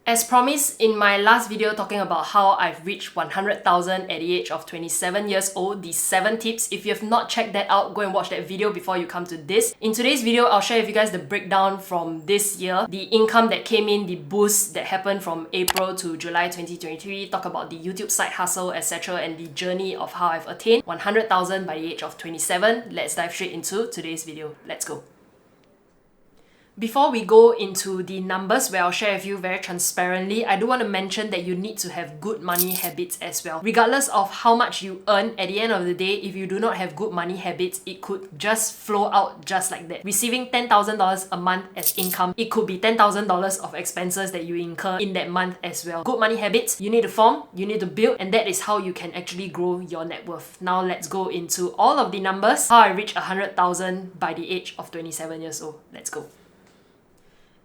As promised in my last video talking about how I've reached 100,000 at the age of 27 years old, the 7 tips. If you have not checked that out, go and watch that video before you come to this. In today's video, I'll share with you guys the breakdown from this year, the income that came in, the boost that happened from April to July 2023, talk about the YouTube side hustle, etc. and the journey of how I've attained 100,000 by the age of 27. Let's dive straight into today's video. Let's go. Before we go into the numbers where I'll share with you very transparently, I do want to mention that you need to have good money habits as well. Regardless of how much you earn, at the end of the day, if you do not have good money habits, it could just flow out just like that. Receiving $10,000 a month as income, it could be $10,000 of expenses that you incur in that month as well. Good money habits, you need to form, you need to build, and that is how you can actually grow your net worth. Now let's go into all of the numbers, how I reached 100,000 by the age of 27 years old. Let's go.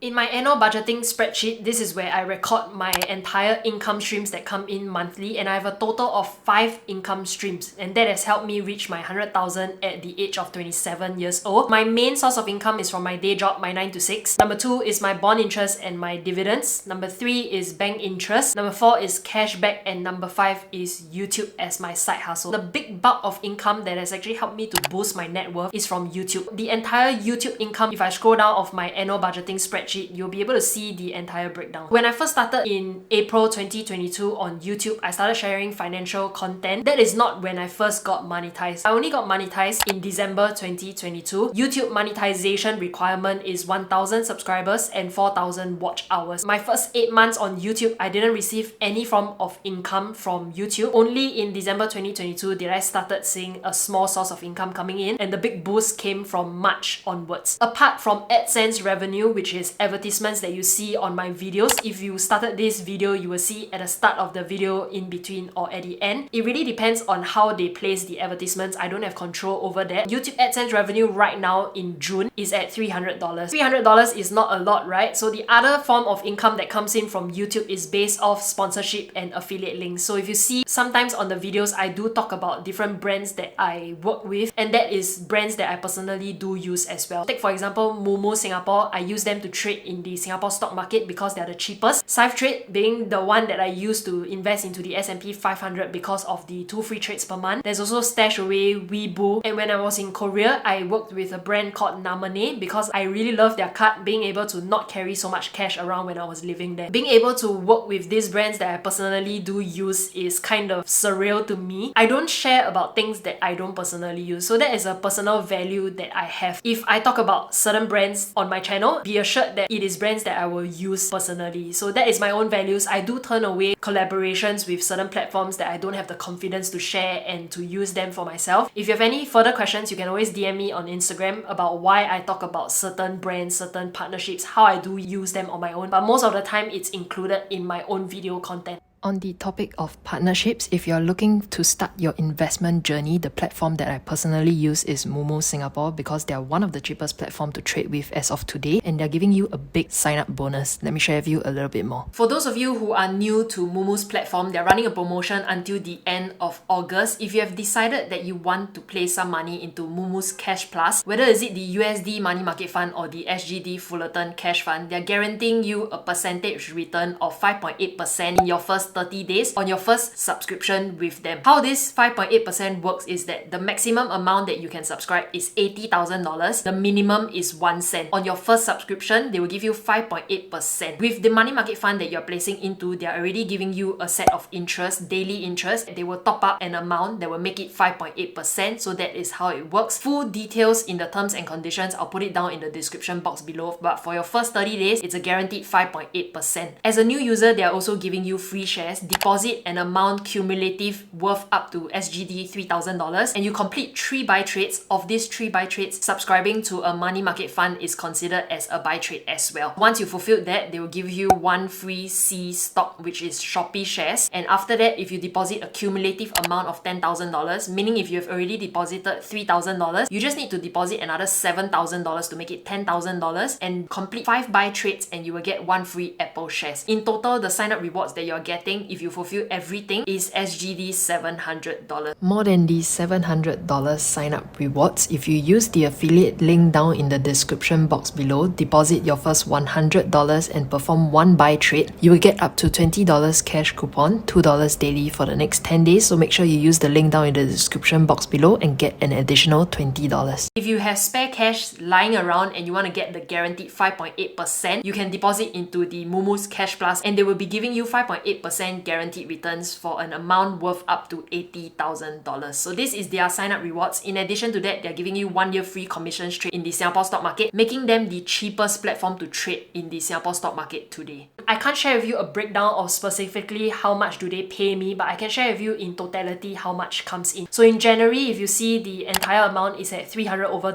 In my annual budgeting spreadsheet, this is where I record my entire income streams that come in monthly, and I have a total of 5 income streams, and that has helped me reach my 100,000 at the age of 27 years old. My main source of income is from my day job, my 9 to 6. Number 2 is my bond interest and my dividends. Number 3 is bank interest. Number 4 is cashback, and number 5 is YouTube as my side hustle. The big bulk of income that has actually helped me to boost my net worth is from YouTube. The entire YouTube income, if I scroll down of my annual budgeting spreadsheet, you'll be able to see the entire breakdown. When I first started in April 2022 on YouTube, I started sharing financial content. That is not when I first got monetized. I only got monetized in December 2022. YouTube monetization requirement is 1,000 subscribers and 4,000 watch hours. My first 8 months on YouTube, I didn't receive any form of income from YouTube. Only in December 2022 did I started seeing a small source of income coming in, and the big boost came from March onwards. Apart from AdSense revenue, which is advertisements that you see on my videos. If you started this video, you will see at the start of the video, in between, or at the end. It really depends on how they place the advertisements. I don't have control over that. YouTube AdSense revenue right now in June is at $300. $300 is not a lot, right? So the other form of income that comes in from YouTube is based off sponsorship and affiliate links. So if you see, sometimes on the videos, I do talk about different brands that I work with, and that is brands that I personally do use as well. Take for example, Momo Singapore. I use them to trade in the Singapore stock market because they are the cheapest. SafeTrade being the one that I use to invest into the S&P 500 because of the 2 free trades per month. There's also StashAway, Webull, and when I was in Korea, I worked with a brand called Namane because I really love their card, being able to not carry so much cash around when I was living there. Being able to work with these brands that I personally do use is kind of surreal to me. I don't share about things that I don't personally use, so that is a personal value that I have. If I talk about certain brands on my channel, be assured that it is brands that I will use personally. So that is my own values. I do turn away collaborations with certain platforms that I don't have the confidence to share and to use them for myself. If you have any further questions, you can always DM me on Instagram about why I talk about certain brands, certain partnerships, how I do use them on my own. But most of the time, it's included in my own video content. On the topic of partnerships, if you're looking to start your investment journey, the platform that I personally use is Momo Singapore because they're one of the cheapest platforms to trade with as of today, and they're giving you a big sign-up bonus. Let me share with you a little bit more. For those of you who are new to Momo's platform, they're running a promotion until the end of August. If you have decided that you want to place some money into Momo's Cash Plus, whether is it the USD Money Market Fund or the SGD Fullerton Cash Fund, they're guaranteeing you a percentage return of 5.8% in your first 30 days on your first subscription with them. How this 5.8% works is that the maximum amount that you can subscribe is $80,000. The minimum is 1 cent. On your first subscription, they will give you 5.8%. With the money market fund that you're placing into, they're already giving you a set of interest, daily interest. They will top up an amount that will make it 5.8%. So that is how it works. Full details in the terms and conditions, I'll put it down in the description box below. But for your first 30 days, it's a guaranteed 5.8%. As a new user, they're also giving you free shares. Deposit an amount cumulative worth up to SGD $3,000, and you complete 3 buy trades. Of these 3 buy trades, subscribing to a money market fund is considered as a buy trade as well. Once you fulfilled that, they will give you 1 free C stock, which is Shopee shares. And after that, if you deposit a cumulative amount of $10,000, meaning if you have already deposited $3,000, you just need to deposit another $7,000 to make it $10,000 and complete 5 buy trades, and you will get 1 free Apple shares. In total, the sign up rewards that you're getting getting if you fulfill everything is SGD $700. More than the $700 sign-up rewards, if you use the affiliate link down in the description box below, deposit your first $100 and perform one buy trade, you will get up to $20 cash coupon, $2 daily for the next 10 days, so make sure you use the link down in the description box below and get an additional $20. If you have spare cash lying around and you want to get the guaranteed 5.8%, you can deposit into the Moomoo's Cash Plus and they will be giving you 5.8% guaranteed returns for an amount worth up to $80,000. So this is their sign-up rewards. In addition to that, they're giving you 1 year free commissions trade in the Singapore stock market, making them the cheapest platform to trade in the Singapore stock market today. I can't share with you a breakdown of specifically how much do they pay me, but I can share with you in totality how much comes in. So in January, if you see the entire amount is at $300 over.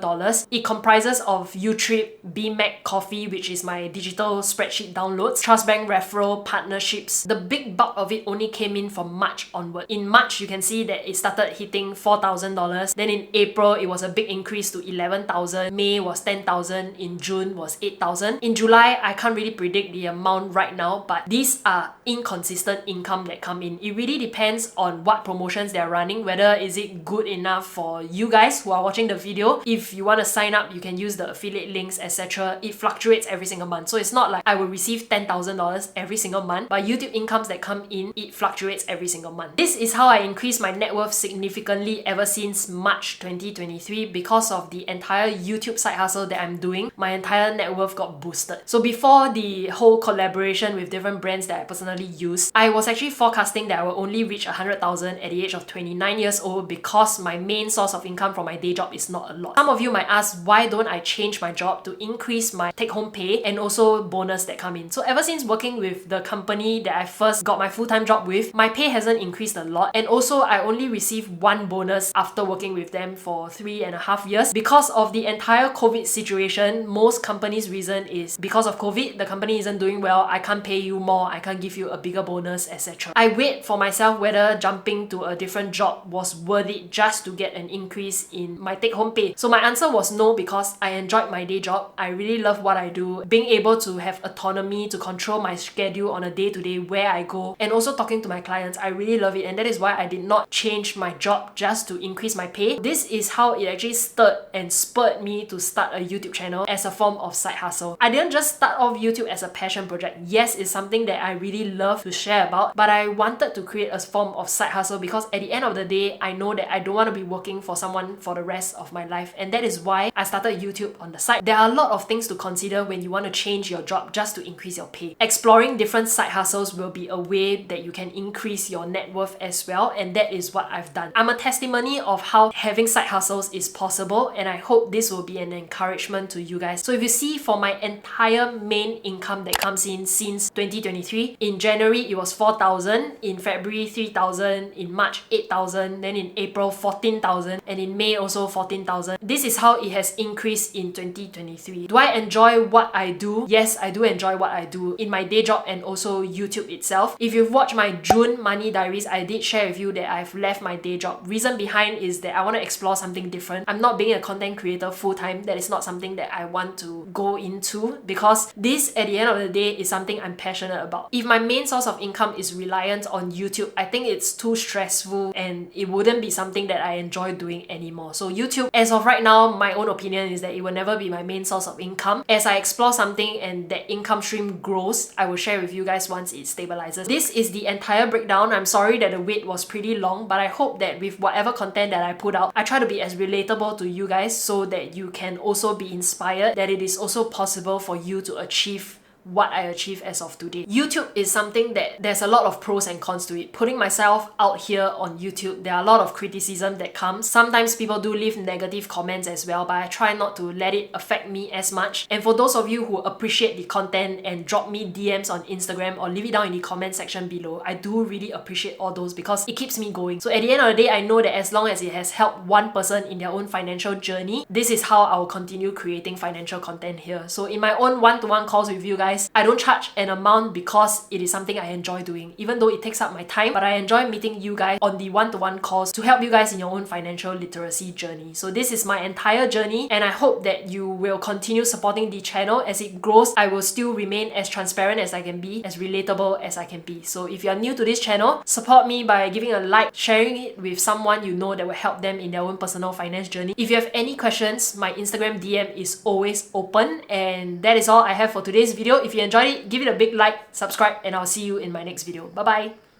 It comprises of Utrip, BMAC Coffee, which is my digital spreadsheet downloads, Trust Bank referral, partnerships. The big bulk of it only came in from March onward. In March, you can see that it started hitting $4,000. Then in April, it was a big increase to $11,000. May was $10,000. In June was $8,000. In July, I can't really predict the amount right now, but these are inconsistent income that come in. It really depends on what promotions they're running, whether is it good enough for you guys who are watching the video. If you want to sign up, you can use the affiliate links, etc. It fluctuates every single month. So it's not like I will receive $10,000 every single month, but YouTube incomes that come in, it fluctuates every single month. This is how I increased my net worth significantly ever since March 2023 because of the entire YouTube side hustle that I'm doing. My entire net worth got boosted. So before the whole collaboration with different brands that I personally use, I was actually forecasting that I will only reach 100,000 at the age of 29 years old because my main source of income from my day job is not a lot. Some of you might ask, why don't I change my job to increase my take-home pay and also bonus that come in? So ever since working with the company that I first got my full-time job with, my pay hasn't increased a lot, and also I only received one bonus after working with them for 3.5 years. Because of the entire COVID situation, most companies' reason is because of COVID, the company isn't doing well, I can't pay you more, I can't give you a bigger bonus, etc. I weighed for myself whether jumping to a different job was worth it just to get an increase in my take-home pay. So my answer was no, because I enjoyed my day job. I really love what I do. Being able to have autonomy to control my schedule on a day-to-day where I go, and also talking to my clients, I really love it, and that is why I did not change my job just to increase my pay. This is how it actually stirred and spurred me to start a YouTube channel as a form of side hustle. I didn't just start off YouTube as a passion project. Yes, it's something that I really love to share about, but I wanted to create a form of side hustle because at the end of the day, I know that I don't want to be working for someone for the rest of my life, and that is why I started YouTube on the side. There are a lot of things to consider when you want to change your job just to increase your pay. Exploring different side hustles will be a way that you can increase your net worth as well, and that is what I've done. I'm a testimony of how having side hustles is possible, and I hope this will be an encouragement to you guys. So if you see, for my entire main income that comes in since 2023, in January it was 4,000, in February 3,000, in March 8,000, then in April 14,000, and in May also 14,000. This is how it has increased in 2023. Do I enjoy what I do? Yes, I do enjoy what I do in my day job and also YouTube itself. If you've watched my June money diaries, I did share with you that I've left my day job. Reason behind is that I want to explore something different. I'm not being a content creator full-time. That is not something that I want to go into, because this, at the end of the day, is something I'm passionate about. If my main source of income is reliant on YouTube, I think it's too stressful and it wouldn't be something that I enjoy doing anymore. So YouTube, as of right now, my own opinion is that it will never be my main source of income. As I explore something and that income stream grows, I will share with you guys once it stabilizes. This is the entire breakdown. I'm sorry that the wait was pretty long, but I hope that with whatever content that I put out, I try to be as relatable to you guys so that you can also be inspired, that it is also possible for you to achieve what I achieve as of today. YouTube is something that there's a lot of pros and cons to it. Putting myself out here on YouTube, there are a lot of criticism that comes. Sometimes people do leave negative comments as well, but I try not to let it affect me as much. And for those of you who appreciate the content and drop me DMs on Instagram or leave it down in the comment section below, I do really appreciate all those because it keeps me going. So at the end of the day, I know that as long as it has helped one person in their own financial journey, this is how I will continue creating financial content here. So in my own one-to-one calls with you guys, guys. I don't charge an amount because it is something I enjoy doing, even though it takes up my time, but I enjoy meeting you guys on the one-to-one calls to help you guys in your own financial literacy journey. So this is my entire journey, and I hope that you will continue supporting the channel. As it grows, I will still remain as transparent as I can be, as relatable as I can be. So if you are new to this channel, support me by giving a like, sharing it with someone you know that will help them in their own personal finance journey. If you have any questions, my Instagram DM is always open. And that is all I have for today's video. If you enjoyed it, give it a big like, subscribe, and I'll see you in my next video. Bye bye.